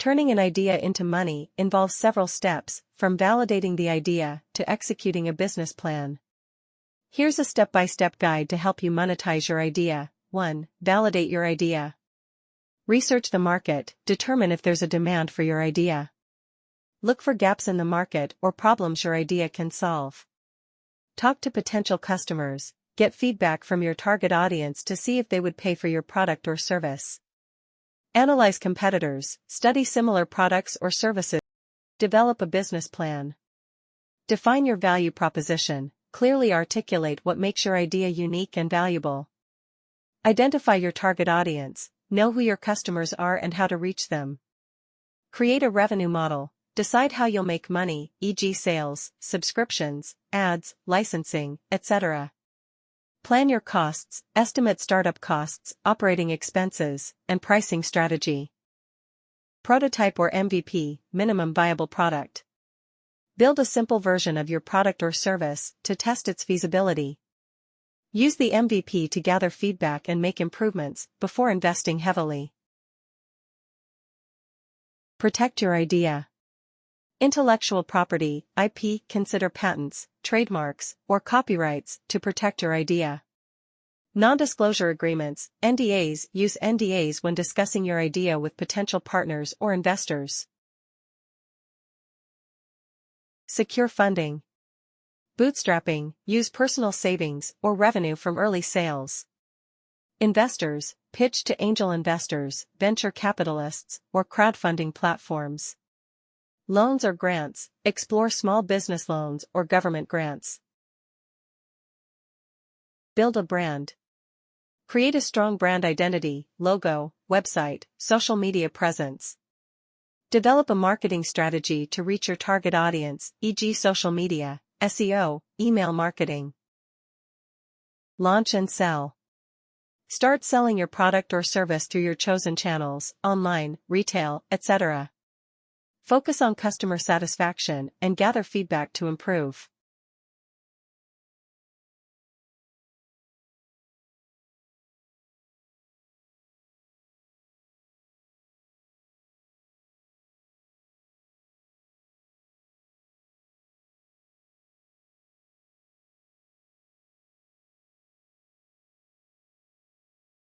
Turning an idea into money involves several steps, from validating the idea to executing a business plan. Here's a step-by-step guide to help you monetize your idea. 1. Validate your idea. Research the market, determine if there's a demand for your idea. Look for gaps in the market or problems your idea can solve. Talk to potential customers, get feedback from your target audience to see if they would pay for your product or service. Analyze competitors, study similar products or services. Develop a business plan. Define your value proposition, clearly articulate what makes your idea unique and valuable. Identify your target audience, know who your customers are and how to reach them. Create a revenue model, decide how you'll make money, e.g. sales, subscriptions, ads, licensing, etc. Plan your costs, estimate startup costs, operating expenses, and pricing strategy. Prototype or MVP, minimum viable product. Build a simple version of your product or service to test its feasibility. Use the MVP to gather feedback and make improvements before investing heavily. Protect your idea. Intellectual property, IP, consider patents, trademarks, or copyrights to protect your idea. Non-disclosure agreements, NDAs. Use NDAs when discussing your idea with potential partners or investors. Secure funding. Bootstrapping. Use personal savings or revenue from early sales. Investors. Pitch to angel investors, venture capitalists, or crowdfunding platforms. Loans or grants. Explore small business loans or government grants. Build a brand. Create a strong brand identity, logo, website, social media presence. Develop a marketing strategy to reach your target audience, e.g. social media, SEO, email marketing. Launch and sell. Start selling your product or service through your chosen channels, online, retail, etc. Focus on customer satisfaction and gather feedback to improve.